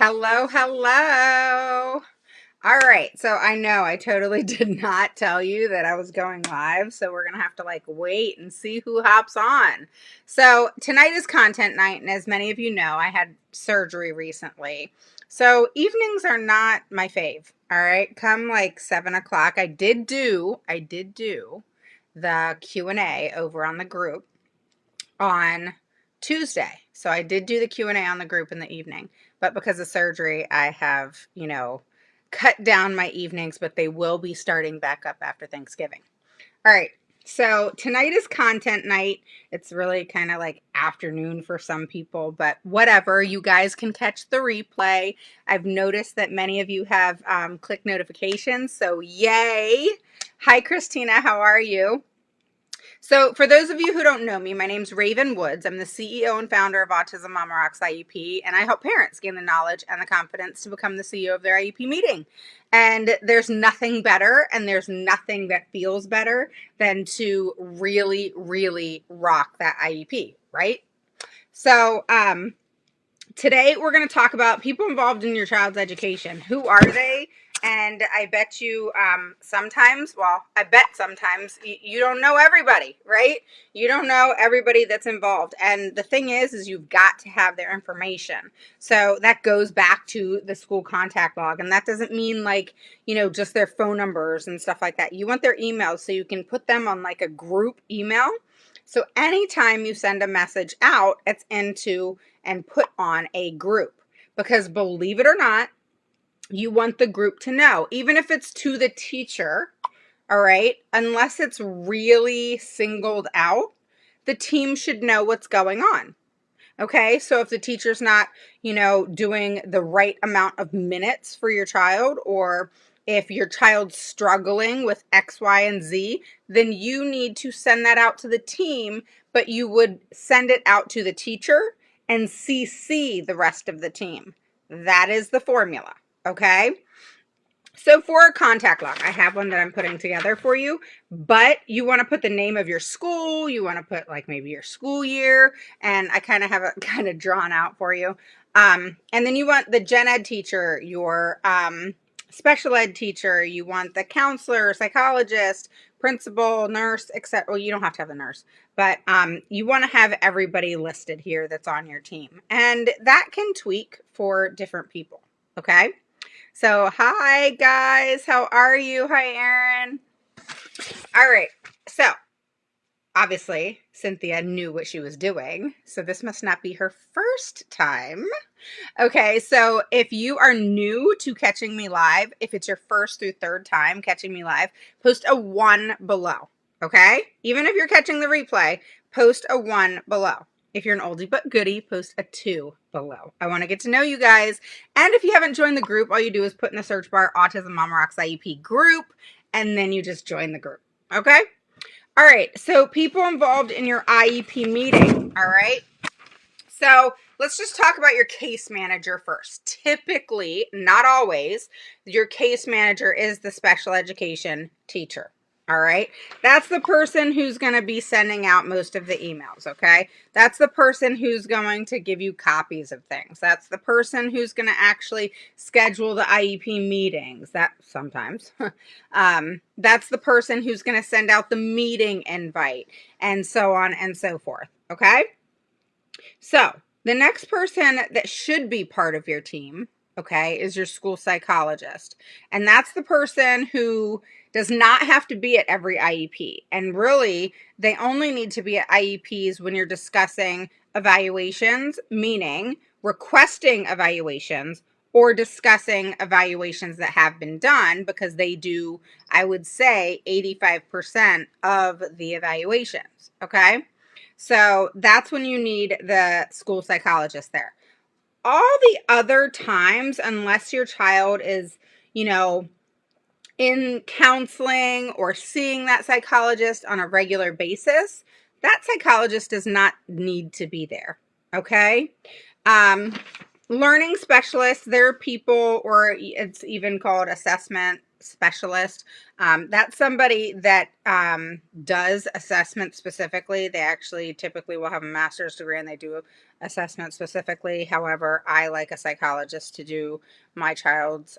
Hello, hello. All right, so I know I totally did not tell you that I was going live, so we're gonna have to wait and see who hops on. So tonight is content night, and as many of you know, I had surgery recently. So evenings are not my fave. All right, come 7 o'clock. I did do the Q&A over on the group on Tuesday. So I did do the Q&A on the group in the evening, but because of surgery, I have, cut down my evenings, but they will be starting back up after Thanksgiving. All right. So tonight is content night. It's really kind of like afternoon for some people, but whatever. You guys can catch the replay. I've noticed that many of you have clicked notifications, so yay. Hi, Christina. How are you? So for those of you who don't know me, my name's Raven Woods. I'm the CEO and founder of Autism Mama Rocks IEP, and I help parents gain the knowledge and the confidence to become the CEO of their IEP meeting. And there's nothing better, and there's nothing that feels better than to really, really rock that IEP, right? So today we're going to talk about people involved in your child's education. Who are they? And I bet you sometimes you don't know everybody, right? You don't know everybody that's involved. And the thing is you've got to have their information. So that goes back to the school contact log. And that doesn't mean just their phone numbers and stuff like that. You want their emails so you can put them on a group email. So anytime you send a message out, it's into and put on a group, because believe it or not, you want the group to know, even if it's to the teacher. All right, unless it's really singled out, the team should know what's going on. Okay, so if the teacher's not doing the right amount of minutes for your child, or if your child's struggling with X, Y, and Z, then you need to send that out to the team, but you would send it out to the teacher and CC the rest of the team. That is the formula, okay? So for a contact log, I have one that I'm putting together for you, but you want to put the name of your school. You want to put maybe your school year, and I kind of have it kind of drawn out for you. And then you want the gen ed teacher, your special ed teacher. You want the counselor, psychologist, principal, nurse, etc. Well, you don't have to have a nurse, but you want to have everybody listed here that's on your team. And that can tweak for different people, okay? So, hi guys, how are you? Hi, Erin. All right, so obviously Cynthia knew what she was doing, so this must not be her first time. Okay, so if you are new to catching me live, if it's your first through third time catching me live, post a 1 below, okay? Even if you're catching the replay, post a 1 below. If you're an oldie but goodie, post a 2 below. I want to get to know you guys. And if you haven't joined the group, all you do is put in the search bar Autism Mama Rocks IEP group, and then you just join the group, okay? All right, so people involved in your IEP meeting, all right? So let's just talk about your case manager first. Typically, not always, your case manager is the special education teacher. All right. That's the person who's going to be sending out most of the emails. Okay. That's the person who's going to give you copies of things. That's the person who's going to actually schedule the IEP meetings. That sometimes that's the person who's going to send out the meeting invite, and so on and so forth. Okay. So the next person that should be part of your team, okay, is your school psychologist. And that's the person who does not have to be at every IEP. And really, they only need to be at IEPs when you're discussing evaluations, meaning requesting evaluations or discussing evaluations that have been done, because they do, I would say, 85% of the evaluations, okay? So that's when you need the school psychologist there. All the other times, unless your child is, in counseling or seeing that psychologist on a regular basis, that psychologist does not need to be there, okay? Learning specialists, they're people, or it's even called assessment specialist. That's somebody that does assessment specifically. They actually typically will have a master's degree and they do assessment specifically. However, I like a psychologist to do my child's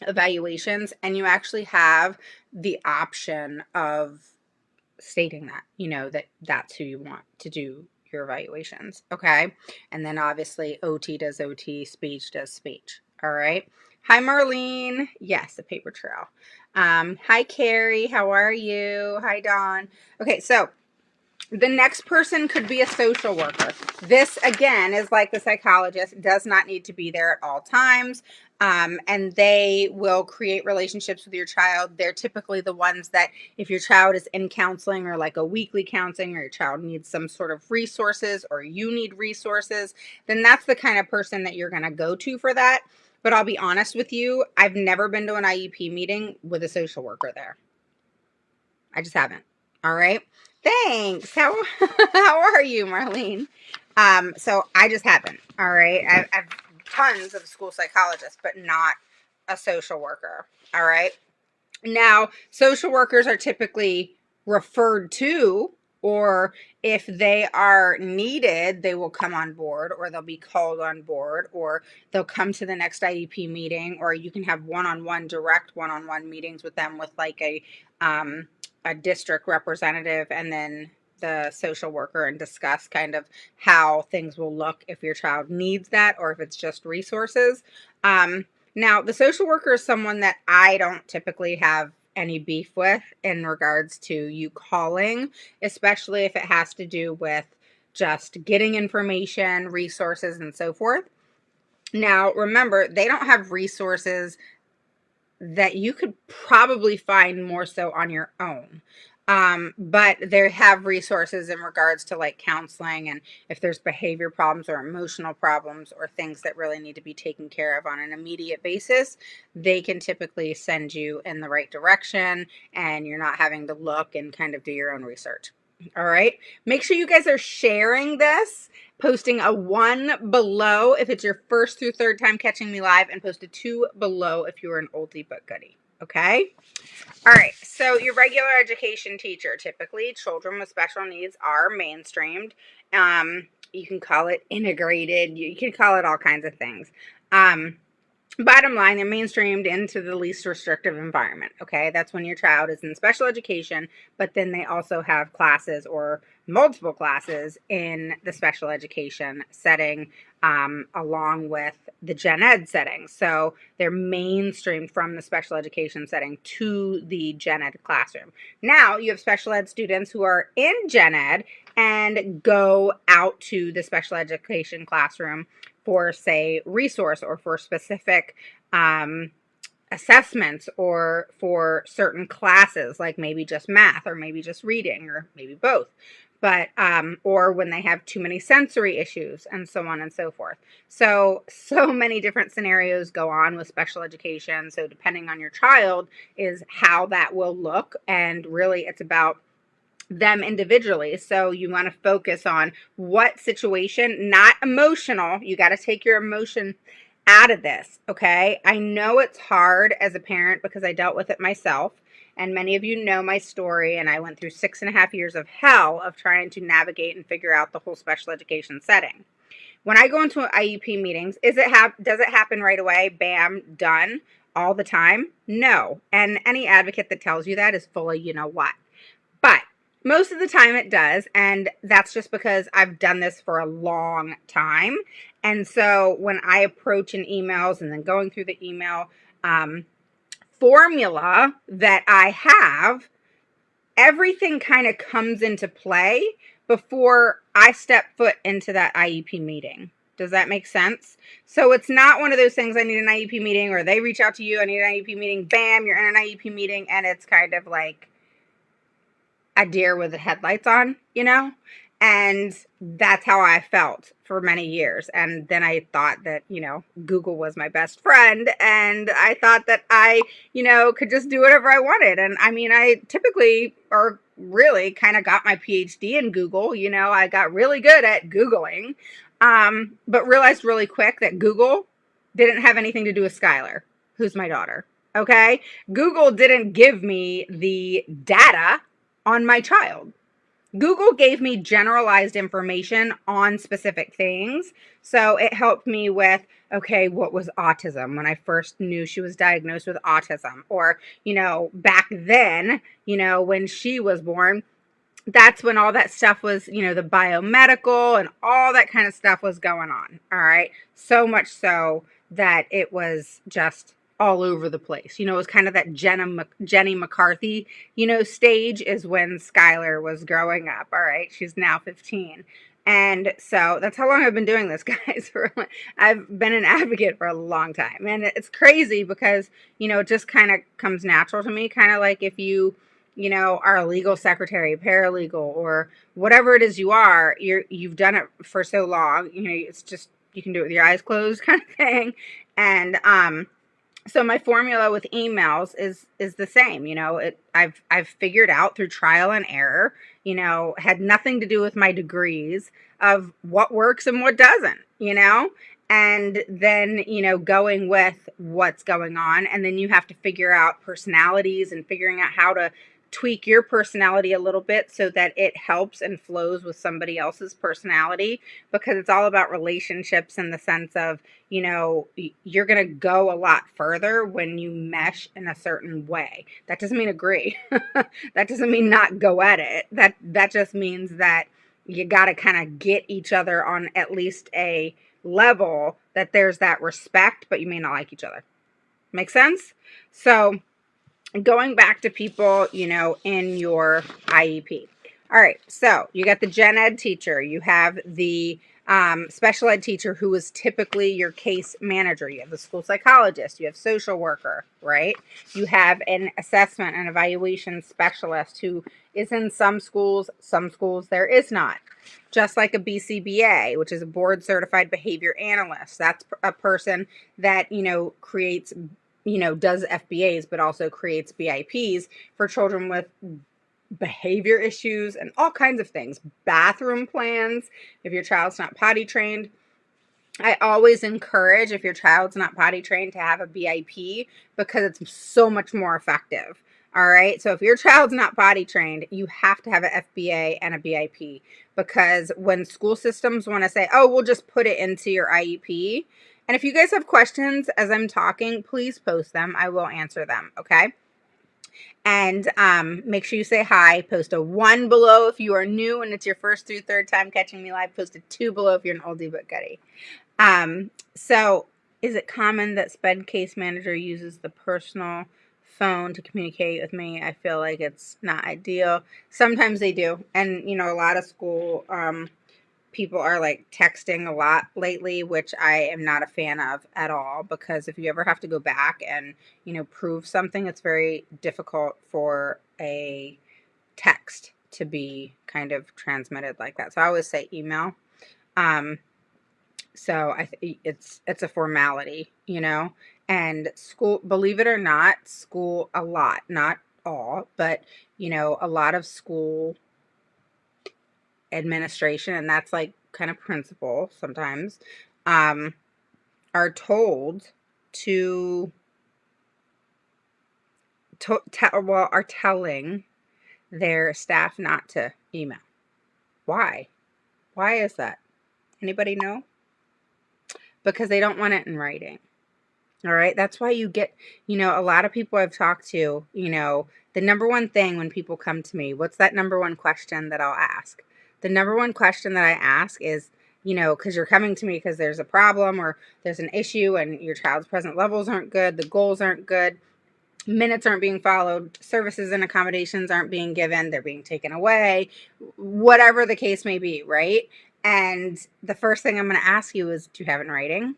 evaluations, and you actually have the option of stating that, that that's who you want to do your evaluations. Okay. And then obviously OT does OT, speech does speech. All right. Hi, Marlene. Yes, the paper trail. Hi, Carrie. How are you? Hi, Dawn. Okay. So the next person could be a social worker. This, again, is like the psychologist, does not need to be there at all times. And they will create relationships with your child. They're typically the ones that, if your child is in counseling or like a weekly counseling, or your child needs some sort of resources, or you need resources, then that's the kind of person that you're going to go to for that. But I'll be honest with you, I've never been to an IEP meeting with a social worker there. I just haven't. All right. Thanks. How are you, Marlene? So I just haven't. All right. I've tons of school psychologists, but not a social worker. All right. Now, social workers are typically referred to, or if they are needed, they will come on board, or they'll be called on board, or they'll come to the next IEP meeting, or you can have direct one-on-one meetings with them with like a district representative and then the social worker, and discuss kind of how things will look if your child needs that or if it's just resources. Now, the social worker is someone that I don't typically have any beef with in regards to you calling, especially if it has to do with just getting information, resources, and so forth. Now, remember, they don't have resources that you could probably find more so on your own. But they have resources in regards to like counseling, and if there's behavior problems or emotional problems or things that really need to be taken care of on an immediate basis, they can typically send you in the right direction, and you're not having to look and kind of do your own research. All right. Make sure you guys are sharing this, posting a 1 below if it's your first through third time catching me live, and post a 2 below if you're an oldie but goodie. Okay. All right. So your regular education teacher, typically children with special needs are mainstreamed. You can call it integrated. You can call it all kinds of things. Bottom line, they're mainstreamed into the least restrictive environment. Okay, that's when your child is in special education, but then they also have classes or multiple classes in the special education setting, along with the gen ed setting. So they're mainstreamed from the special education setting to the gen ed classroom. Now you have special ed students who are in gen ed and go out to the special education classroom for, say, resource, or for specific assessments, or for certain classes, like maybe just math, or maybe just reading, or maybe both. But, or when they have too many sensory issues, and so on and so forth. So many different scenarios go on with special education. So depending on your child is how that will look. And really it's about them individually. So you want to focus on what situation, not emotional. You got to take your emotion out of this. Okay. I know it's hard as a parent because I dealt with it myself. And many of you know my story, and I went through 6.5 years of hell of trying to navigate and figure out the whole special education setting. When I go into IEP meetings, does it happen right away? Bam, done all the time? No. And any advocate that tells you that is full of you know what. But most of the time it does, and that's just because I've done this for a long time. And so when I approach in emails and then going through the email formula that I have, everything kind of comes into play before I step foot into that IEP meeting. Does that make sense? So it's not one of those things, I need an IEP meeting, or they reach out to you, I need an IEP meeting, bam, you're in an IEP meeting, and it's kind of like a deer with the headlights on, and that's how I felt for many years. And then I thought that, Google was my best friend, and I thought that I, could just do whatever I wanted. And I mean, I typically, or really kind of got my PhD in Google, I got really good at Googling, but realized really quick that Google didn't have anything to do with Skylar, who's my daughter. Okay. Google didn't give me the data on my child. Google gave me generalized information on specific things. So it helped me with, okay, what was autism when I first knew she was diagnosed with autism? Or, back then, when she was born, that's when all that stuff was, the biomedical and all that kind of stuff was going on. All right. So much so that it was just all over the place. It was kind of that Jenny McCarthy, stage is when Skylar was growing up. All right. She's now 15. And so that's how long I've been doing this, guys. I've been an advocate for a long time. And it's crazy because, it just kind of comes natural to me. Kind of like if you are a legal secretary, paralegal, or whatever it is you are, you've done it for so long, it's just, you can do it with your eyes closed kind of thing. And so my formula with emails is the same. I've figured out through trial and error, had nothing to do with my degrees, of what works and what doesn't, and then, going with what's going on. And then you have to figure out personalities and figuring out how to tweak your personality a little bit so that it helps and flows with somebody else's personality, because it's all about relationships in the sense of, you're going to go a lot further when you mesh in a certain way. That doesn't mean agree. That doesn't mean not go at it. That just means that you got to kind of get each other on at least a level that there's that respect, but you may not like each other. Make sense? So going back to people, in your IEP. All right, so you got the gen ed teacher, you have the special ed teacher who is typically your case manager, you have the school psychologist, you have social worker, right? You have an assessment and evaluation specialist who is in some schools there is not. Just like a BCBA, which is a board certified behavior analyst. That's a person that, creates, does FBAs, but also creates BIPs for children with behavior issues and all kinds of things. Bathroom plans, if your child's not potty trained. I always encourage, if your child's not potty trained, to have a BIP because it's so much more effective. All right. So if your child's not potty trained, you have to have an FBA and a BIP, because when school systems want to say, oh, we'll just put it into your IEP. And if you guys have questions as I'm talking, please post them. I will answer them. Okay. And make sure you say hi. Post a 1 below if you are new and it's your first through third time catching me live. Post a 2 below if you're an oldie but goodie. So is it common that SPED case manager uses the personal phone to communicate with me? I feel like it's not ideal. Sometimes they do. And, a lot of school people are like texting a lot lately, which I am not a fan of at all, because if you ever have to go back and, prove something, it's very difficult for a text to be kind of transmitted like that. So I always say email. So it's a formality, and school, believe it or not, school, a lot, not all, but, a lot of school administration, and that's like kind of principal sometimes, are told to are telling their staff not to email. Why is that? Anybody know? Because they don't want it in writing. All right. That's why you get, a lot of people I've talked to, the number one thing when people come to me, what's that number one question that I'll ask? The number one question that I ask is, because you're coming to me because there's a problem or there's an issue and your child's present levels aren't good, the goals aren't good, minutes aren't being followed, services and accommodations aren't being given, they're being taken away, whatever the case may be, right? And the first thing I'm going to ask you is, do you have it in writing?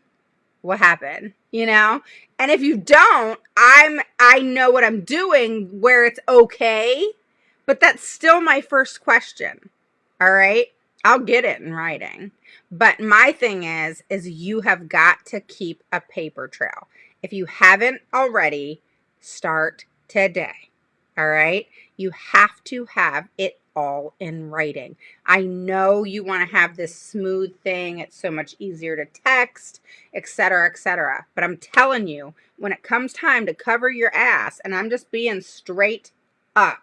What happened? And if you don't, I know what I'm doing where it's okay, but that's still my first question. All right. I'll get it in writing. But my thing is you have got to keep a paper trail. If you haven't already, start today. All right. You have to have it all in writing. I know you want to have this smooth thing. It's so much easier to text, etc., etc. But I'm telling you, when it comes time to cover your ass, and I'm just being straight up,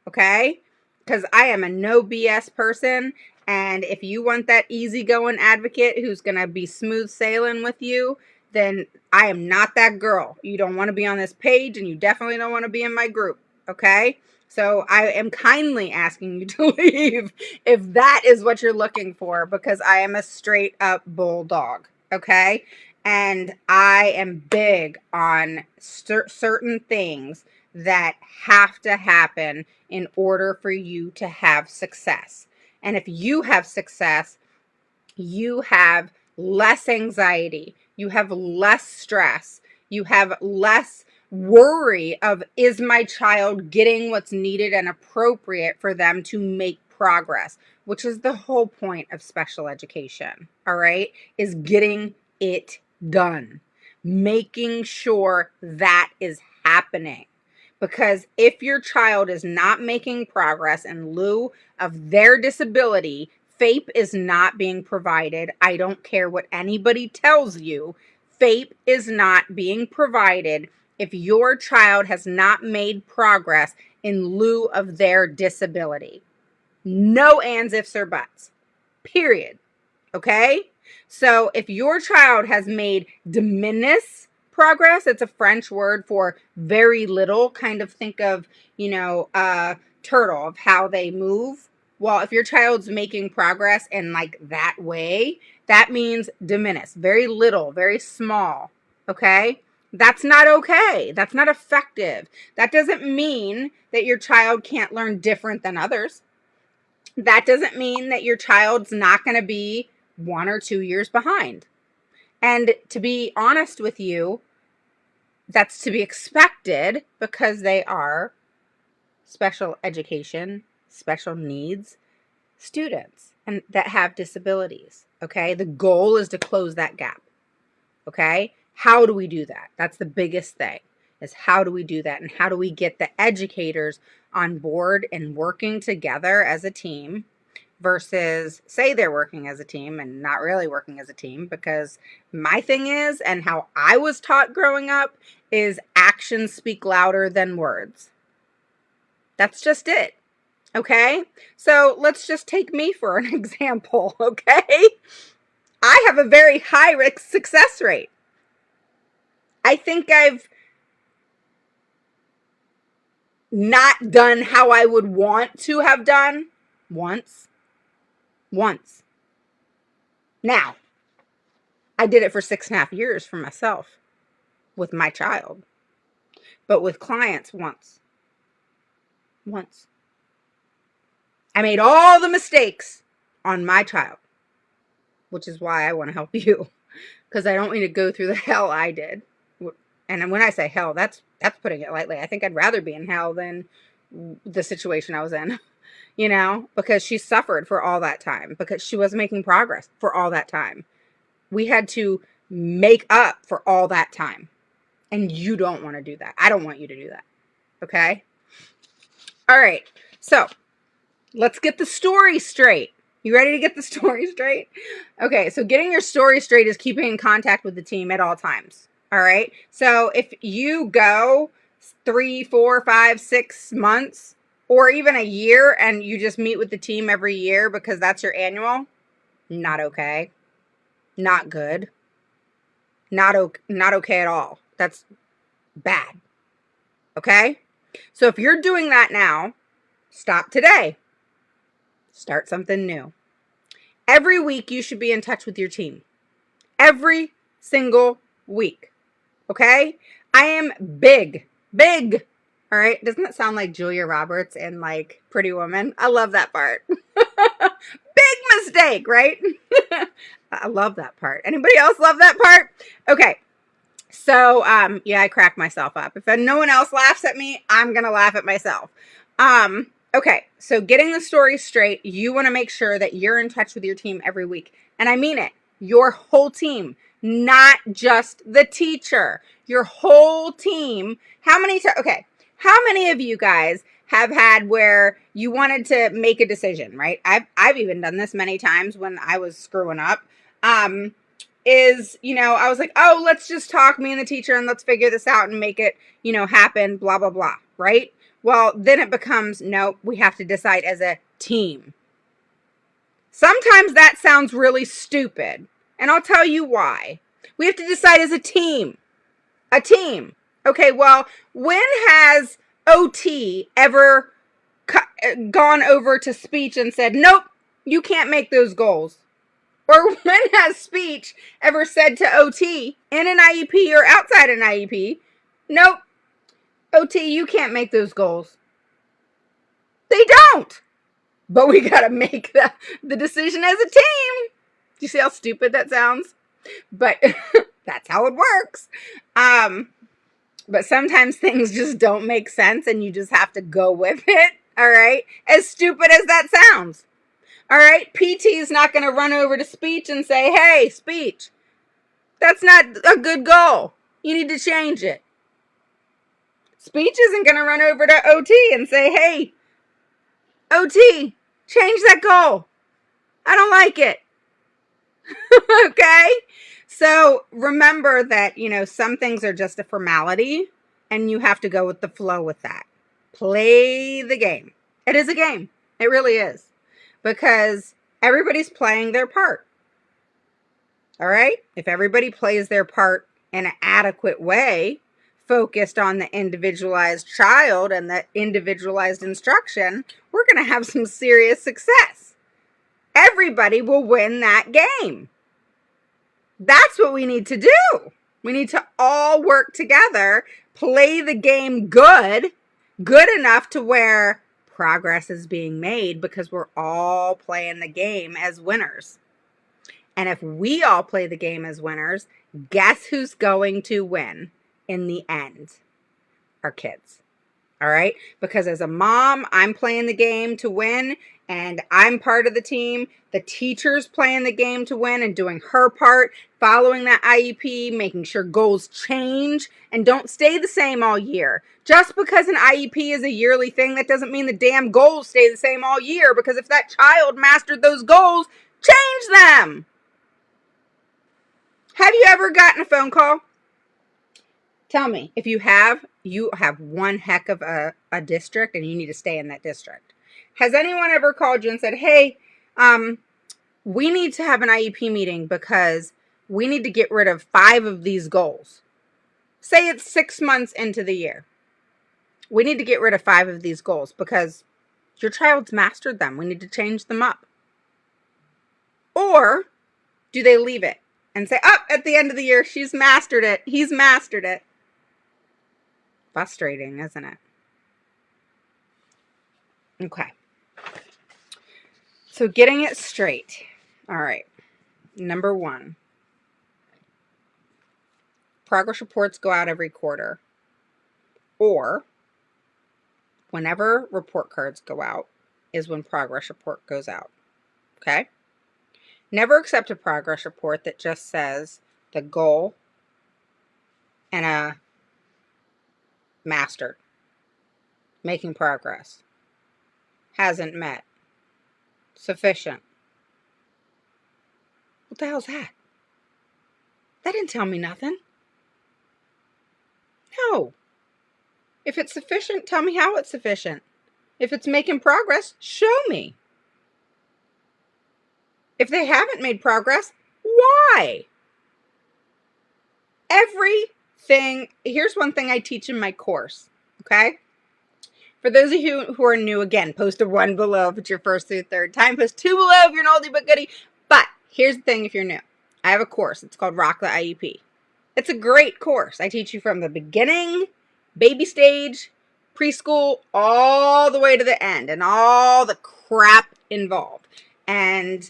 okay? Because I am a no BS person. And if you want that easygoing advocate who's going to be smooth sailing with you, then I am not that girl. You don't want to be on this page, and you definitely don't want to be in my group, okay? So I am kindly asking you to leave if that is what you're looking for, because I am a straight up bulldog, okay? And I am big on certain things that have to happen in order for you to have success. And if you have success, you have less anxiety, you have less stress, you have less worry of, is my child getting what's needed and appropriate for them to make progress, which is the whole point of special education, all right, is getting it done, making sure that is happening. Because if your child is not making progress in lieu of their disability, FAPE is not being provided. I don't care what anybody tells you. FAPE is not being provided if your child has not made progress in lieu of their disability. No ands, ifs, or buts. Period. Okay? So if your child has made de minimis progress, it's a French word for very little. Kind of think of, turtle, of how they move. Well, if your child's making progress in like that way, that means de minimis, very little, very small. Okay? That's not okay. That's not effective. That doesn't mean that your child can't learn different than others. That doesn't mean that your child's not going to be 1 or 2 years behind. And to be honest with you, that's to be expected because they are special education, special needs students and that have disabilities. Okay. The goal is to close that gap. Okay. How do we do that? That's the biggest thing, is how do we do that? And how do we get the educators on board and working together as a team versus say they're working as a team and not really working as a team? Because my thing is, and how I was taught growing up, is actions speak louder than words. That's just it. Okay. So let's just take me for an example. Okay. I have a very high success rate. I think I've not done how I would want to have done once. Now, I did it for 6.5 years for myself with my child, but with clients once. I made all the mistakes on my child, which is why I want to help you, because I don't want you to go through the hell I did. And when I say hell, that's putting it lightly. I think I'd rather be in hell than the situation I was in, because she suffered for all that time, because she wasn't making progress for all that time. We had to make up for all that time. And you don't want to do that. I don't want you to do that. Okay? All right. So let's get the story straight. You ready to get the story straight? Okay. So getting your story straight is keeping in contact with the team at all times. All right. So if you go 3, 4, 5, 6 months or even a year and you just meet with the team every year because that's your annual, not okay. Not good. Not okay at all. That's bad. Okay? So if you're doing that now, stop today. Start something new. Every week you should be in touch with your team. Every single week. Okay? I am big. All right? Doesn't that sound like Julia Roberts in like Pretty Woman? I love that part. Big mistake, right? I love that part. Anybody else love that part? Okay. So, yeah, I crack myself up. If no one else laughs at me, I'm going to laugh at myself. Okay. So getting the story straight, you want to make sure that you're in touch with your team every week. And I mean it, your whole team, not just the teacher, your whole team. How many of you guys have had where you wanted to make a decision, right? I've even done this many times when I was screwing up. I was like, oh, let's just talk, me and the teacher, and let's figure this out and make it, happen, blah, blah, blah, right? Well, then it becomes, no, we have to decide as a team. Sometimes that sounds really stupid, and I'll tell you why. We have to decide as a team. A team. Okay, well, when has OT ever gone over to speech and said, nope, you can't make those goals? Or when has speech ever said to OT in an IEP or outside an IEP, nope, OT, you can't make those goals? They don't. But we got to make the decision as a team. Do you see how stupid that sounds? But that's how it works. But sometimes things just don't make sense and you just have to go with it. All right. As stupid as that sounds. All right. PT is not going to run over to speech and say, hey, speech, that's not a good goal. You need to change it. Speech isn't going to run over to OT and say, hey, OT, change that goal. I don't like it. Okay? So remember that, some things are just a formality and you have to go with the flow with that. Play the game. It is a game. It really is. Because everybody's playing their part. All right? If everybody plays their part in an adequate way, focused on the individualized child and the individualized instruction, we're going to have some serious success. Everybody will win that game. That's what we need to do. We need to all work together, play the game good enough to where progress is being made because we're all playing the game as winners. And if we all play the game as winners, guess who's going to win in the end? Our kids. All right? Because as a mom, I'm playing the game to win and I'm part of the team. The teacher's playing the game to win and doing her part, following that IEP, making sure goals change and don't stay the same all year. Just because an IEP is a yearly thing, that doesn't mean the damn goals stay the same all year, because if that child mastered those goals, change them. Have you ever gotten a phone call? Tell me, if you have one heck of a district and you need to stay in that district. Has anyone ever called you and said, hey, we need to have an IEP meeting because we need to get rid of 5 of these goals. Say it's 6 months into the year. We need to get rid of 5 of these goals because your child's mastered them. We need to change them up. Or do they leave it and say, at the end of the year, she's mastered it. He's mastered it. Frustrating, isn't it? Okay. So getting it straight. All right. Number 1. Progress reports go out every quarter. Or whenever report cards go out is when progress report goes out. Okay? Never accept a progress report that just says the goal and a mastered, making progress, hasn't met, sufficient. What the hell's that? That didn't tell me nothing. No. If it's sufficient, tell me how it's sufficient. If it's making progress, show me. If they haven't made progress, why? Here's one thing I teach in my course, okay? For those of you who are new, again, post a 1 below if it's your first through third time, post 2 below if you're an oldie but goodie. But here's the thing if you're new. I have a course. It's called Rock the IEP. It's a great course. I teach you from the beginning, baby stage, preschool, all the way to the end and all the crap involved. And,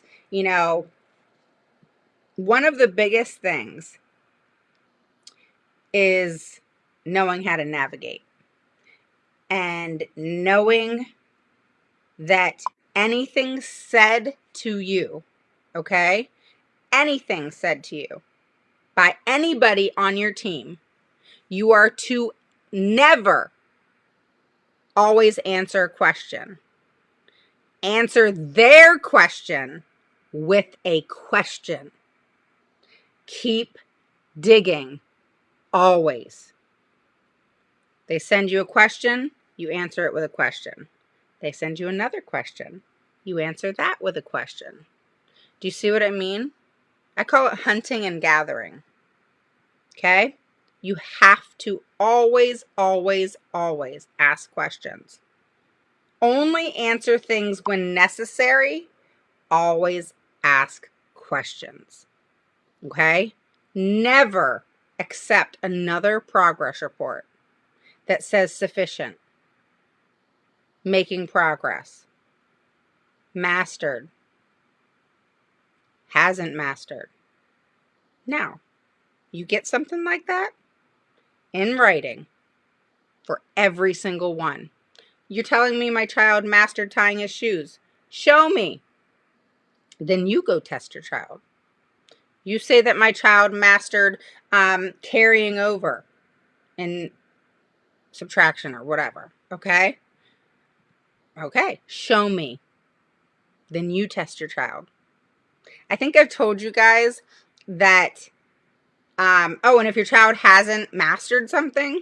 one of the biggest things is knowing how to navigate and knowing that anything said to you, okay? Anything said to you by anybody on your team, you are to never Always answer a question. Answer their question with a question. Keep digging, always. They send you a question, you answer it with a question. They send you another question, you answer that with a question. Do you see what I mean? I call it hunting and gathering. Okay? You have to always, always, always ask questions. Only answer things when necessary. Always ask questions. Okay? Never accept another progress report that says sufficient, making progress, mastered, hasn't mastered. Now, you get something like that in writing for every single one. You're telling me my child mastered tying his shoes. Show me. Then you go test your child. You say that my child mastered carrying over in subtraction or whatever. Okay? Okay. Show me. Then you test your child. I think I've told you guys that, and if your child hasn't mastered something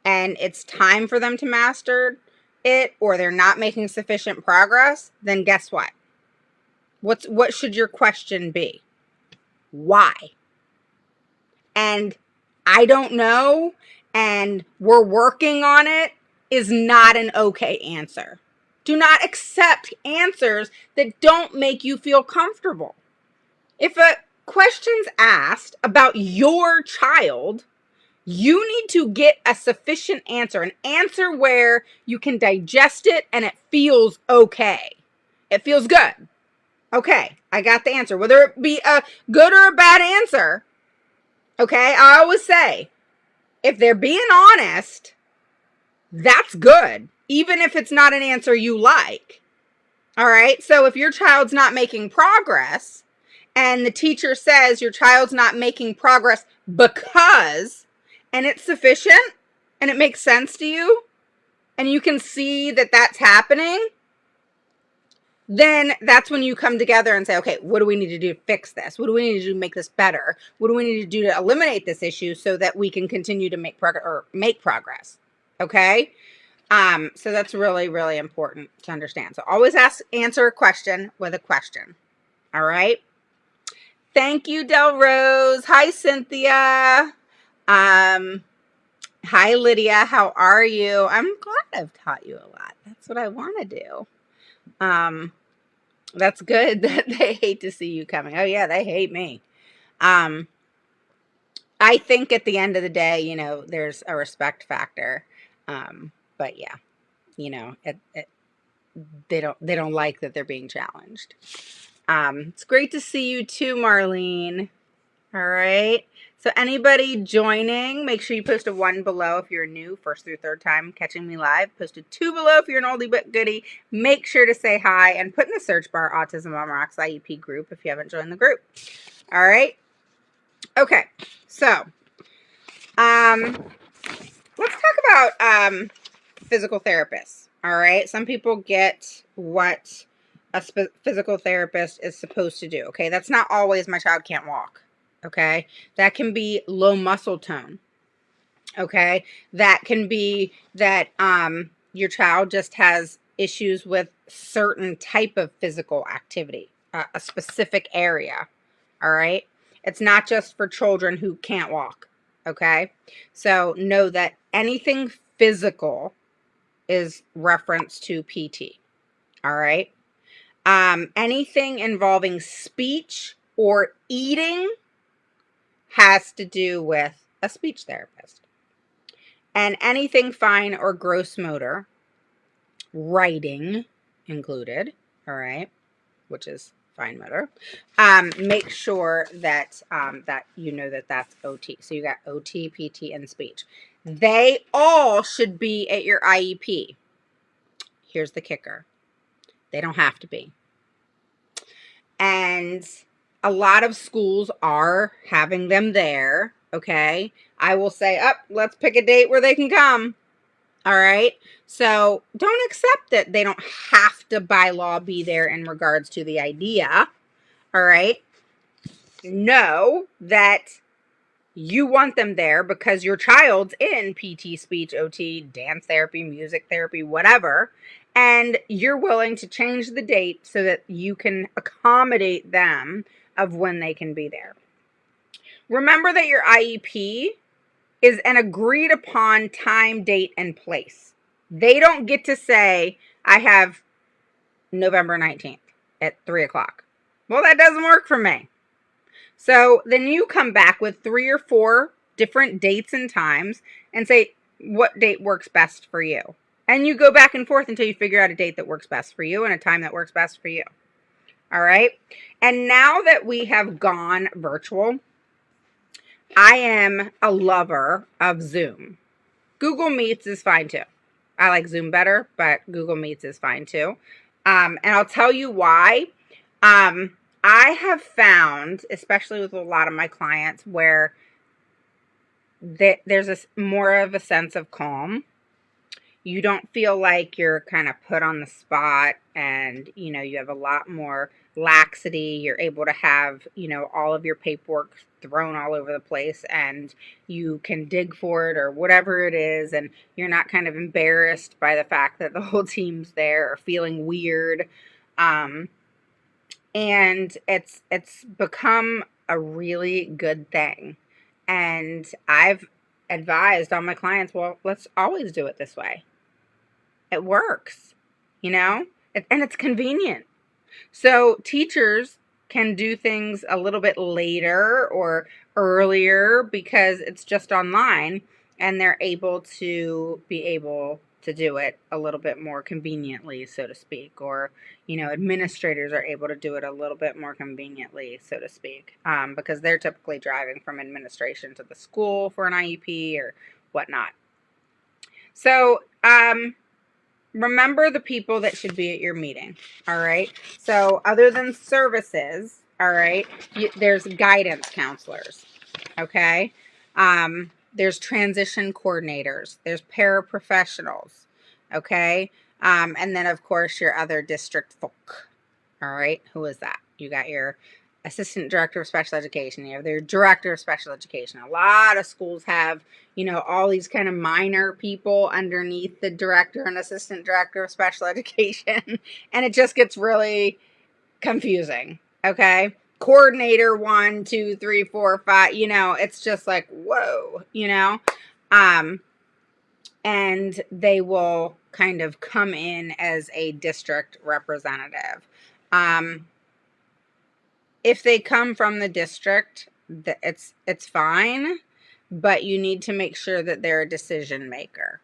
and it's time for them to master it, or they're not making sufficient progress, then guess what? What should your question be? Why? And I don't know, and we're working on it is not an okay answer. Do not accept answers that don't make you feel comfortable. If a question's asked about your child, you need to get a sufficient answer, an answer where you can digest it and it feels okay. It feels good. Okay, I got the answer. Whether it be a good or a bad answer, okay, I always say, if they're being honest, that's good, even if it's not an answer you like. All right, so if your child's not making progress and the teacher says your child's not making progress because, and it's sufficient and it makes sense to you and you can see that that's happening, then that's when you come together and say, okay, what do we need to do to fix this? What do we need to do to make this better? What do we need to do to eliminate this issue so that we can continue to make progress? Okay? So that's really, really important to understand. So always answer a question with a question. All right? Thank you, Del Rose. Hi, Cynthia. Hi, Lydia. How are you? I'm glad I've taught you a lot. That's what I want to do. That's good that they hate to see you coming. Oh, yeah, they hate me. I think at the end of the day, there's a respect factor. But yeah, they don't like that they're being challenged. It's great to see you too, Marlene. All right. So anybody joining, make sure you post a 1 below if you're new, first through third time catching me live. Post a 2 below if you're an oldie but goodie. Make sure to say hi and put in the search bar Autism Mom Rocks IEP group if you haven't joined the group. All right. Okay. So, let's talk about physical therapists. All right. Some people get what a physical therapist is supposed to do. Okay. That's not always my child can't walk. Okay. That can be low muscle tone. Okay. That can be that your child just has issues with certain type of physical activity, a specific area. All right. It's not just for children who can't walk. Okay. So know that anything physical is reference to PT. All right. Anything involving speech or eating has to do with a speech therapist. And anything fine or gross motor, writing included, all right, which is fine motor, make sure that that that's OT. So you got OT, PT, and speech. They all should be at your IEP. Here's the kicker. They don't have to be. And a lot of schools are having them there, okay? I will say, let's pick a date where they can come. All right. So don't accept that they don't have to by law be there in regards to the idea. All right. Know that you want them there because your child's in PT, speech, OT, dance therapy, music therapy, whatever. And you're willing to change the date so that you can accommodate them of when they can be there. Remember that your IEP is an agreed upon time, date, and place. They don't get to say, I have November 19th at 3 o'clock. Well, that doesn't work for me. So then you come back with 3 or 4 different dates and times and say, what date works best for you? And you go back and forth until you figure out a date that works best for you and a time that works best for you. All right. And now that we have gone virtual, I am a lover of Zoom. Google Meets is fine too. I like Zoom better, but Google Meets is fine too. And I'll tell you why. I have found, especially with a lot of my clients, where there's more of a sense of calm. You don't feel like you're kind of put on the spot, and you have a lot more laxity. You're able to have all of your paperwork thrown all over the place, and you can dig for it or whatever it is, and you're not kind of embarrassed by the fact that the whole team's there or feeling weird. And it's become a really good thing. And I've advised all my clients, well, let's always do it this way. It works, and it's convenient. So teachers can do things a little bit later or earlier because it's just online, and they're able to do it a little bit more conveniently, so to speak. Or administrators are able to do it a little bit more conveniently, so to speak, because they're typically driving from administration to the school for an IEP or whatnot. So remember the people that should be at your meeting. All right. So other than services, all right, there's guidance counselors. Okay. There's transition coordinators. There's paraprofessionals. Okay. And then of course your other district folk. All right. Who is that? You got your assistant director of special education. You have their director of special education. A lot of schools have, all these kind of minor people underneath the director and assistant director of special education. And it just gets really confusing. Okay. Coordinator 1, 2, 3, 4, 5, it's just like, whoa, and they will kind of come in as a district representative. If they come from the district, it's fine, but you need to make sure that they're a decision maker.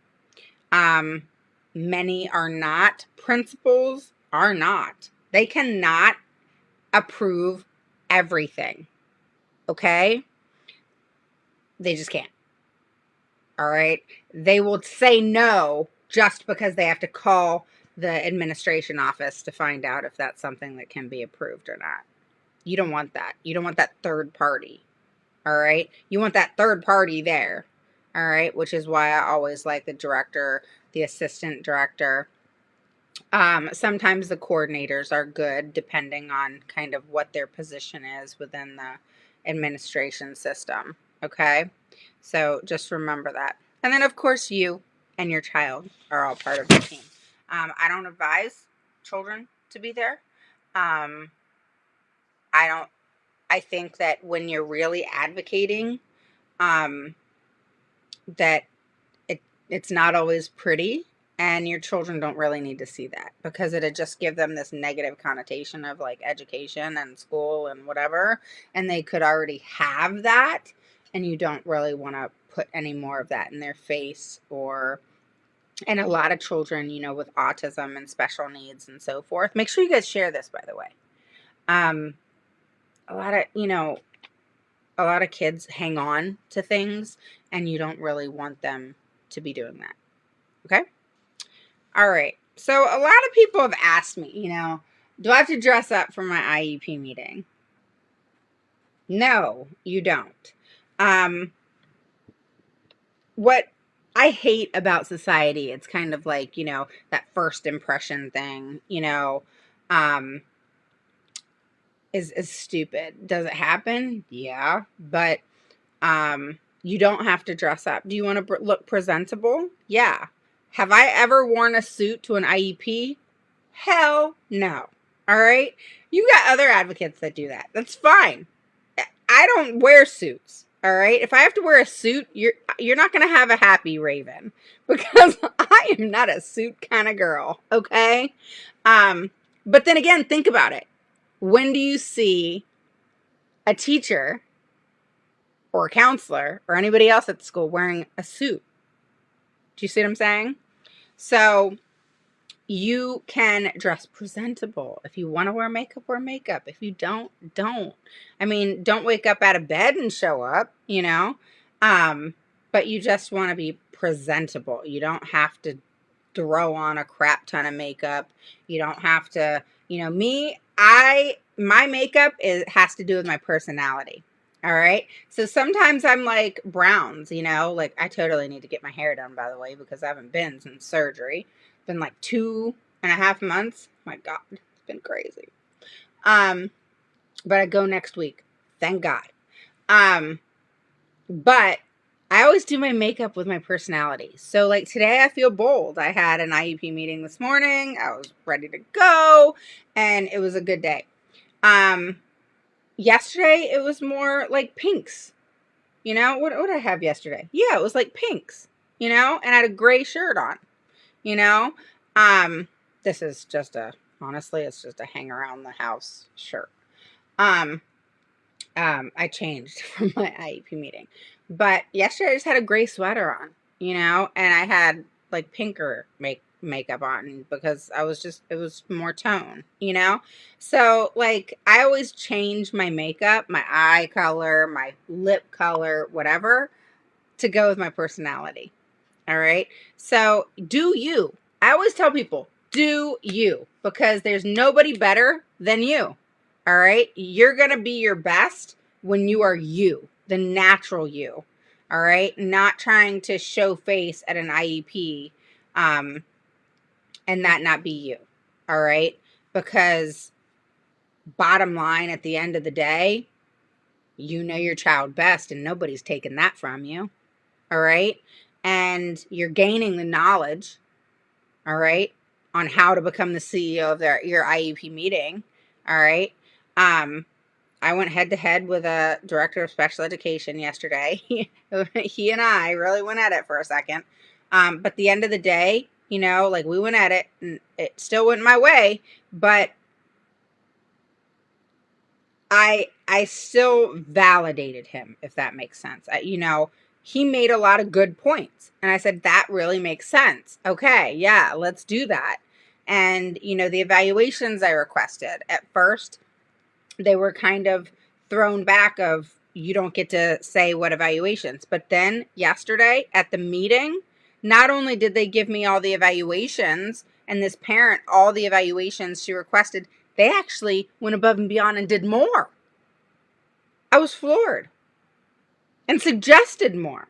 Many are not. Principals are not. They cannot approve everything. Okay? They just can't. All right? They will say no just because they have to call the administration office to find out if that's something that can be approved or not. You don't want that. You don't want that third party. All right? You want that third party there. All right? Which is why I always like the director, the assistant director. Sometimes the coordinators are good depending on kind of what their position is within the administration system. Okay? So just remember that. And then, of course, you and your child are all part of the team. I don't advise children to be there. I think that when you're really advocating, that it's not always pretty, and your children don't really need to see that, because it'd just give them this negative connotation of like education and school and whatever, and they could already have that, and you don't really want to put any more of that in their face. And a lot of children, with autism and special needs and so forth. Make sure you guys share this, by the way. A lot of kids hang on to things, and you don't really want them to be doing that. Okay? All right. So a lot of people have asked me, do I have to dress up for my IEP meeting? No, you don't. What I hate about society. It's kind of like, that first impression thing, um, is stupid. Does it happen? Yeah. But you don't have to dress up. Do you want to look presentable? Yeah. Have I ever worn a suit to an IEP? Hell no. All right. You got other advocates that do that. That's fine. I don't wear suits. All right. If I have to wear a suit, you're not going to have a happy Raven, because I am not a suit kind of girl. Okay. But then again, think about it. When do you see a teacher or a counselor or anybody else at the school wearing a suit? Do you see what I'm saying? So you can dress presentable. If you want to wear makeup, wear makeup. If you don't. I mean, don't wake up out of bed and show up, but you just want to be presentable. You don't have to throw on a crap ton of makeup. You don't have to, my makeup has to do with my personality. All right. So sometimes I'm like browns, like I totally need to get my hair done, by the way, because I haven't been since surgery. It's been like 2.5 months. My God, it's been crazy. But I go next week. Thank God. But I always do my makeup with my personality. So like today I feel bold. I had an IEP meeting this morning. I was ready to go and it was a good day. Yesterday it was more like pinks. What did I have yesterday? Yeah, it was like pinks, and I had a gray shirt on, this is just honestly, it's just a hang around the house shirt. I changed from my IEP meeting, but yesterday I just had a gray sweater on, and I had like pinker makeup on because it was more tone, so like I always change my makeup, my eye color, my lip color, whatever, to go with my personality. All right. So I always tell people, do you, because there's nobody better than you. All right. You're going to be your best when you are you, the natural you. All right. Not trying to show face at an IEP, and that not be you. All right. Because bottom line, at the end of the day, you know your child best and nobody's taking that from you. All right. And you're gaining the knowledge, all right, on how to become the CEO of your IEP meeting. All right. I went head to head with a director of special education yesterday. He and I really went at it for a second. But at the end of the day, like we went at it and it still went my way, but I still validated him, if that makes sense. He made a lot of good points. And I said, that really makes sense. Okay, yeah, let's do that. And, the evaluations I requested at first, they were kind of thrown back of, you don't get to say what evaluations. But then yesterday at the meeting, not only did they give me all the evaluations and this parent all the evaluations she requested, they actually went above and beyond and did more. I was floored and suggested more.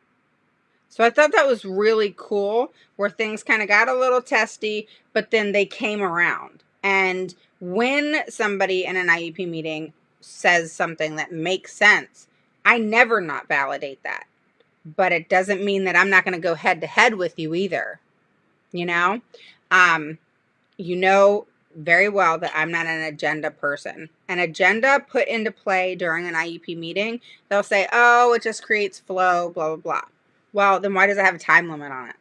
So I thought that was really cool, where things kind of got a little testy, but then they came around. And when somebody in an IEP meeting says something that makes sense, I never not validate that. But it doesn't mean that I'm not going to go head to head with you either. You know very well that I'm not an agenda person. An agenda put into play during an IEP meeting, they'll say, oh, it just creates flow, blah, blah, blah. Well, then why does it have a time limit on it?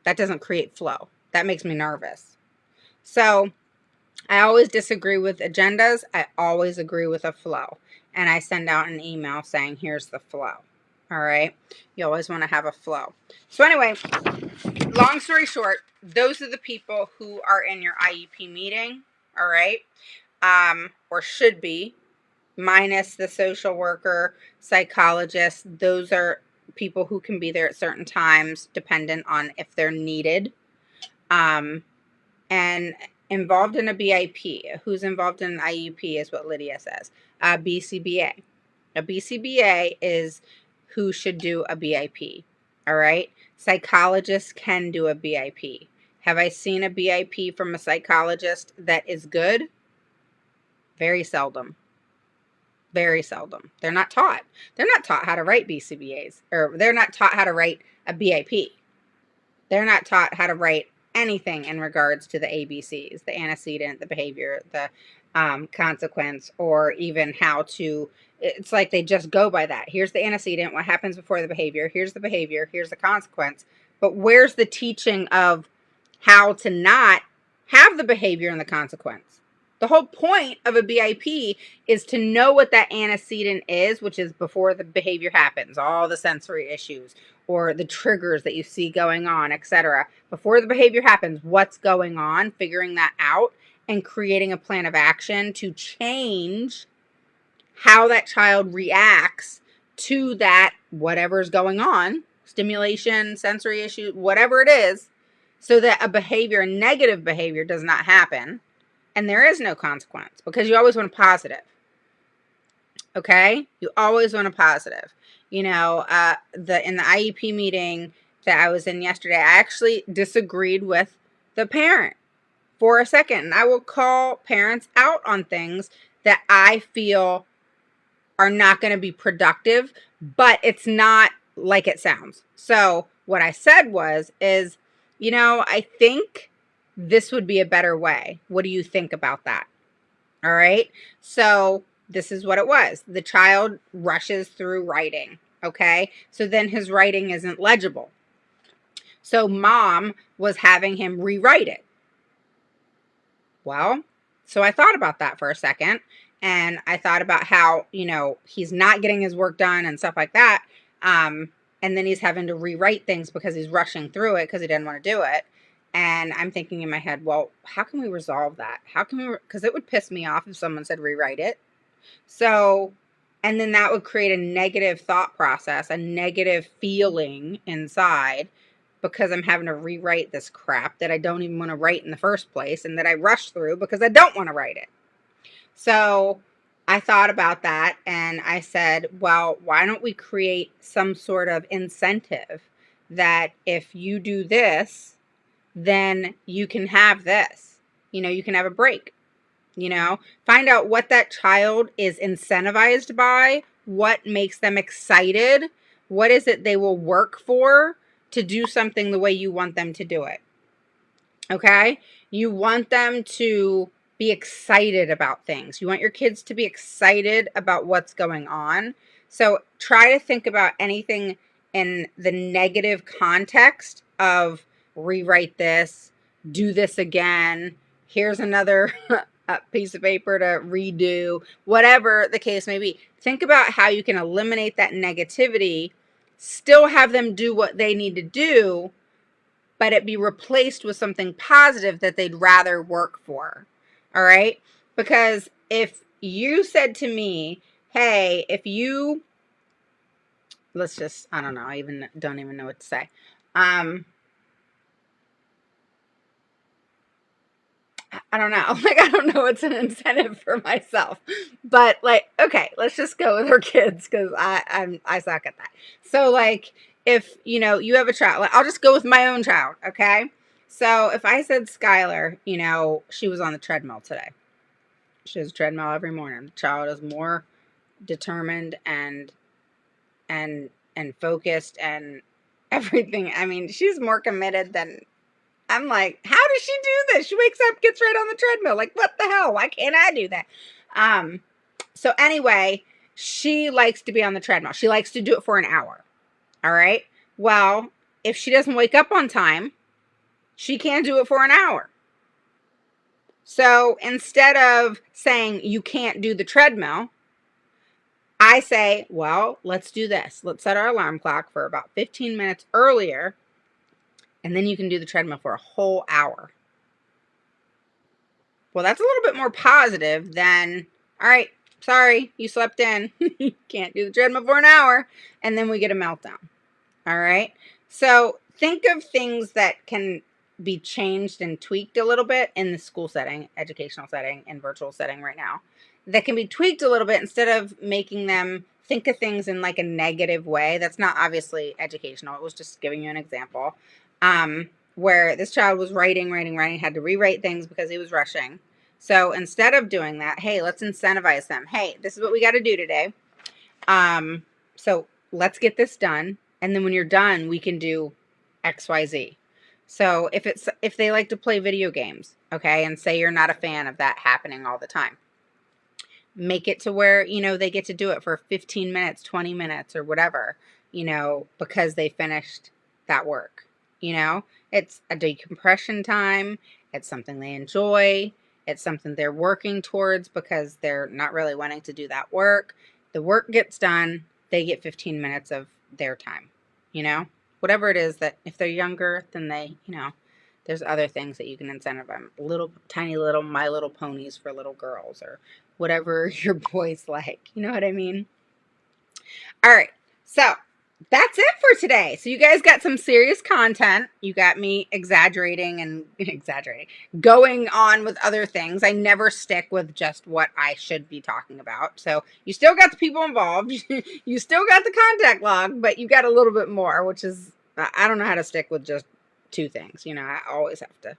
That doesn't create flow. That makes me nervous. So I always disagree with agendas. I always agree with a flow. And I send out an email saying, here's the flow. All right. You always want to have a flow. So anyway, long story short, those are the people who are in your IEP meeting. All right. Or should be, minus the social worker, psychologist. Those are people who can be there at certain times, dependent on if they're needed. And involved in a BIP. Who's involved in an IEP is what Lydia says. BCBA. A BCBA is who should do a BIP. All right. Psychologists can do a BIP. Have I seen a BIP from a psychologist that is good? Very seldom. Very seldom. They're not taught. They're not taught how to write BCBAs, or they're not taught how to write a BIP. They're not taught how to write anything in regards to the ABCs, the antecedent, the behavior, the consequence, or even how to, it's like they just go by that. Here's the antecedent, what happens before the behavior, here's the consequence. But where's the teaching of how to not have the behavior and the consequence? The whole point of a BIP is to know what that antecedent is, which is before the behavior happens, all the sensory issues or the triggers that you see going on, etc. Before the behavior happens, what's going on, figuring that out and creating a plan of action to change how that child reacts to that whatever's going on, stimulation, sensory issue, whatever it is, so that a behavior, a negative behavior, does not happen. And there is no consequence, because you always want a positive. Okay? You always want a positive. You know, in the IEP meeting that I was in yesterday, I actually disagreed with the parent for a second. And I will call parents out on things that I feel are not going to be productive, but it's not like it sounds. So what I said is, you know, I think this would be a better way. What do you think about that? All right. So this is what it was. The child rushes through writing. Okay. So then his writing isn't legible. So mom was having him rewrite it. Well, so I thought about that for a second, and I thought about how, you know, he's not getting his work done and stuff like that. And then he's having to rewrite things because he's rushing through it because he didn't want to do it. And I'm thinking in my head, well, how can we resolve that? How can we, because it would piss me off if someone said rewrite it. So, and then that would create a negative thought process, a negative feeling inside, because I'm having to rewrite this crap that I don't even want to write in the first place, and that I rush through because I don't want to write it. So I thought about that, and I said, well, why don't we create some sort of incentive that if you do this, then you can have this. You know, you can have a break. You know, find out what that child is incentivized by, what makes them excited, what is it they will work for to do something the way you want them to do it. Okay? You want them to be excited about things. You want your kids to be excited about what's going on. So try to think about anything in the negative context of rewrite this, do this again, here's another piece of paper to redo, whatever the case may be. Think about how you can eliminate that negativity, still have them do what they need to do, but it be replaced with something positive that they'd rather work for. All right? Because if you said to me, hey, if you, let's just, I don't know, I don't even know what to say. I don't know. Like, I don't know what's an incentive for myself. But like, okay, let's just go with our kids, because I suck at that. So like, if you know you have a child, like, I'll just go with my own child, okay? So if I said Skylar, you know, she was on the treadmill today. She has a treadmill every morning. The child is more determined and focused and everything. I mean, she's more committed than, I'm like, how does she do this? She wakes up, gets right on the treadmill. Like, what the hell? Why can't I do that? So anyway, she likes to be on the treadmill. She likes to do it for an hour. All right. Well, if she doesn't wake up on time, she can't do it for an hour. So instead of saying you can't do the treadmill, I say, well, let's do this. Let's set our alarm clock for about 15 minutes earlier, and then you can do the treadmill for a whole hour. Well, that's a little bit more positive than, all right, sorry, you slept in. You can't do the treadmill for an hour. And then we get a meltdown. All right. So think of things that can be changed and tweaked a little bit in the school setting, educational setting, and virtual setting right now, that can be tweaked a little bit instead of making them think of things in like a negative way. That's not obviously educational. It was just giving you an example. Where this child was writing, had to rewrite things because he was rushing. So instead of doing that, hey, let's incentivize them. Hey, this is what we got to do today. So let's get this done. And then when you're done, we can do XYZ. So if they like to play video games, okay, and say you're not a fan of that happening all the time, make it to where, they get to do it for 15 minutes, 20 minutes or whatever, because they finished that work. It's a decompression time. It's something they enjoy. It's something they're working towards because they're not really wanting to do that work. The work gets done. They get 15 minutes of their time, whatever it is that if they're younger, then they, there's other things that you can incentivize them. Tiny little My Little Ponies for little girls or whatever your boys like. You know what I mean? All right. So that's it for today. So you guys got some serious content. You got me exaggerating, going on with other things. I never stick with just what I should be talking about. So you still got the people involved. You still got the contact log, but you got a little bit more, which is, I don't know how to stick with just two things. I always have to,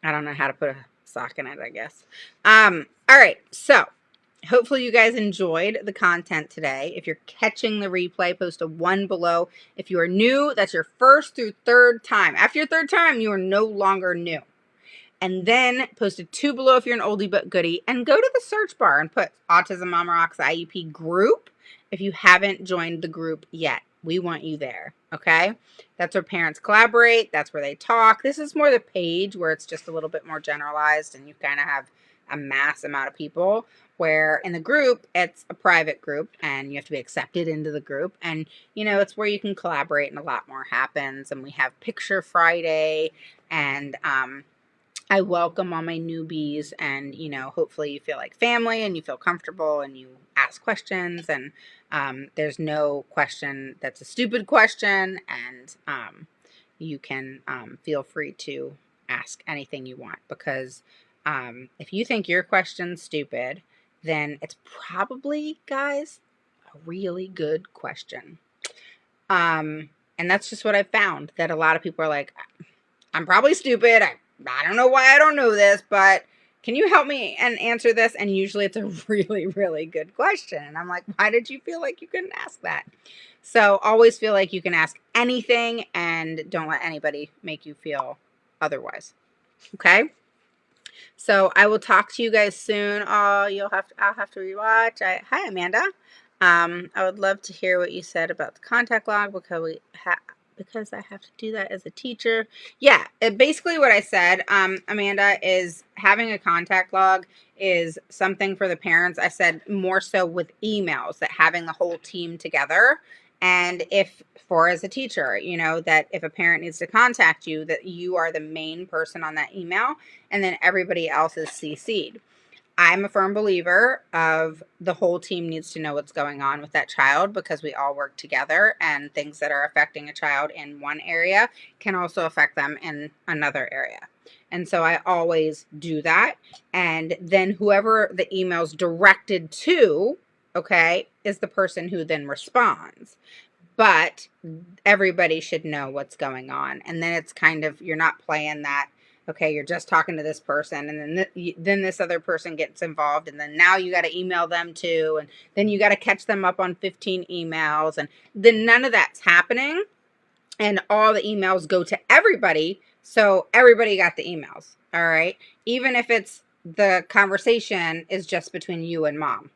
I don't know how to put a sock in it, I guess. All right. So hopefully you guys enjoyed the content today. If you're catching the replay, post a 1 below. If you are new, that's your first through third time. After your third time, you are no longer new. And then post a 2 below if you're an oldie but goodie. And go to the search bar and put Autism Mama Rocks IEP group if you haven't joined the group yet. We want you there, okay? That's where parents collaborate. That's where they talk. This is more the page where it's just a little bit more generalized and you kind of have a mass amount of people, where in the group, it's a private group and you have to be accepted into the group. And, it's where you can collaborate and a lot more happens. And we have Picture Friday and I welcome all my newbies and, hopefully you feel like family and you feel comfortable and you ask questions and there's no question that's a stupid question and you can feel free to ask anything you want because if you think your question's stupid, then it's probably, guys, a really good question. And that's just what I found, that a lot of people are like, I'm probably stupid. I don't know why I don't know this, but can you help me and answer this? And usually it's a really, really good question. And I'm like, why did you feel like you couldn't ask that? So always feel like you can ask anything and don't let anybody make you feel otherwise. Okay? So I will talk to you guys soon. Oh, I'll have to rewatch. Hi, Amanda. I would love to hear what you said about the contact log because I have to do that as a teacher. Yeah, basically what I said, Amanda, is having a contact log is something for the parents. I said more so with emails, that having the whole team together. And as a teacher, that if a parent needs to contact you, that you are the main person on that email and then everybody else is CC'd. I'm a firm believer of the whole team needs to know what's going on with that child because we all work together and things that are affecting a child in one area can also affect them in another area. And so I always do that. And then whoever the email's directed to, okay, is the person who then responds. But everybody should know what's going on. And then it's kind of, you're not playing that, okay, you're just talking to this person and then this other person gets involved and then now you got to email them too. And then you got to catch them up on 15 emails and then none of that's happening. And all the emails go to everybody. So everybody got the emails. All right. Even if it's the conversation is just between you and mom,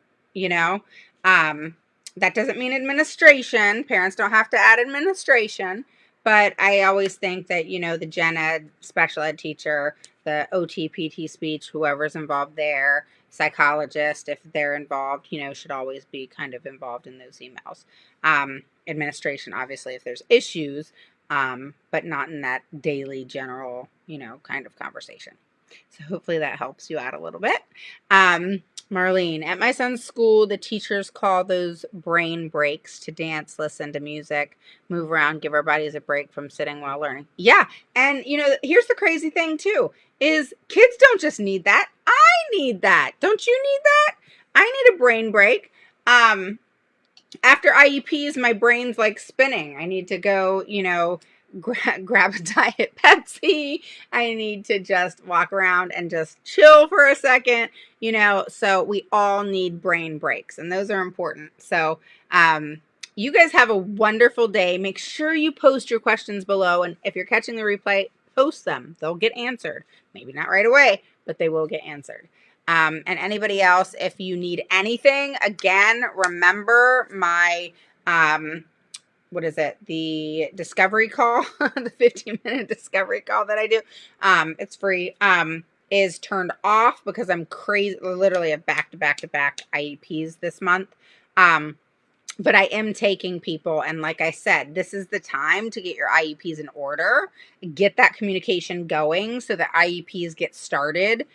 that doesn't mean administration. Parents don't have to add administration. But I always think that, the gen ed, special ed teacher, the OT, PT, speech, whoever's involved there, psychologist, if they're involved, should always be kind of involved in those emails. Administration, obviously, if there's issues, but not in that daily general, kind of conversation. So hopefully that helps you out a little bit. Marlene, at my son's school, the teachers call those brain breaks to dance, listen to music, move around, give our bodies a break from sitting while learning. Yeah. And, here's the crazy thing too, is kids don't just need that. I need that. Don't you need that? I need a brain break. After IEPs, my brain's like spinning. I need to go, grab a Diet Pepsi. I need to just walk around and just chill for a second, so we all need brain breaks, and those are important. So, you guys have a wonderful day. Make sure you post your questions below, and if you're catching the replay, post them. They'll get answered. Maybe not right away, but they will get answered. And anybody else, if you need anything, again, remember my, what is it? The discovery call, the 15-minute discovery call that I do. It's free, is turned off because I'm crazy. Literally have back-to-back IEPs this month. But I am taking people, and like I said, this is the time to get your IEPs in order, get that communication going so that IEPs get started,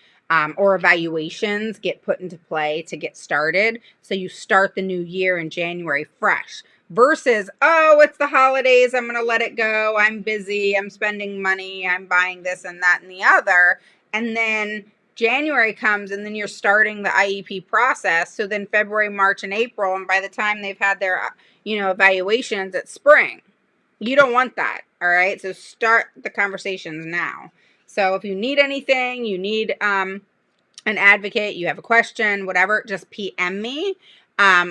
or evaluations get put into play to get started. So you start the new year in January fresh versus, oh, it's the holidays, I'm going to let it go. I'm busy. I'm spending money. I'm buying this and that and the other. And then January comes and then you're starting the IEP process. So then February, March, and April, and by the time they've had their, evaluations, it's spring. You don't want that. All right. So start the conversations now. So if you need anything, you need an advocate, you have a question, whatever, just PM me,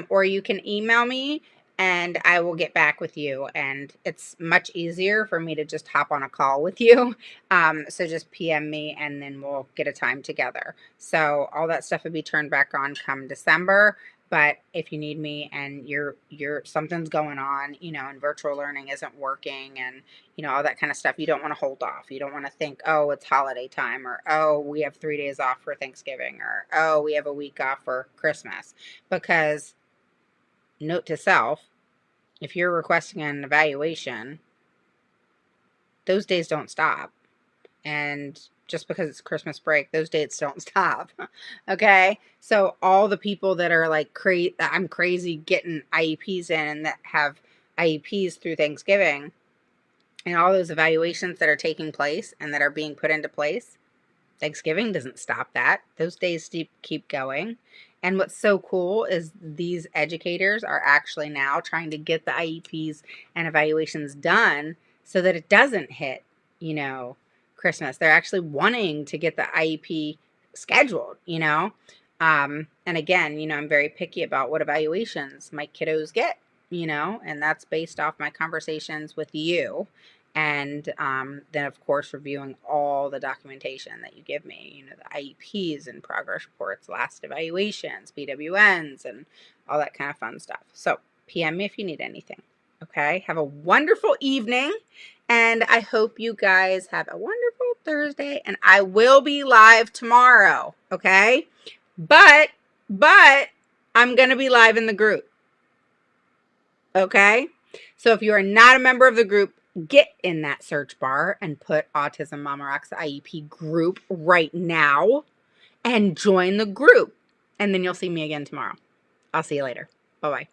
or you can email me and I will get back with you. And it's much easier for me to just hop on a call with you. So just PM me and then we'll get a time together. So all that stuff will be turned back on come December. But if you need me and you're something's going on, and virtual learning isn't working and, all that kind of stuff, you don't want to hold off. You don't want to think, oh, it's holiday time, or, oh, we have 3 days off for Thanksgiving, or, oh, we have a week off for Christmas. Because, note to self, if you're requesting an evaluation, those days don't stop. And just because it's Christmas break, those dates don't stop. Okay? So all the people that are like, I'm crazy getting IEPs in and that have IEPs through Thanksgiving, and all those evaluations that are taking place and that are being put into place, Thanksgiving doesn't stop that. Those days keep going. And what's so cool is these educators are actually now trying to get the IEPs and evaluations done so that it doesn't hit, Christmas. They're actually wanting to get the IEP scheduled, and again, I'm very picky about what evaluations my kiddos get, and that's based off my conversations with you. And then, of course, reviewing all the documentation that you give me, the IEPs and progress reports, last evaluations, PWNs, and all that kind of fun stuff. So PM me if you need anything. Okay? Have a wonderful evening, and I hope you guys have a wonderful Thursday, and I will be live tomorrow, okay? But I'm going to be live in the group, okay? So if you are not a member of the group, get in that search bar and put Autism Mama Rocks IEP group right now and join the group. And then you'll see me again tomorrow. I'll see you later. Bye-bye.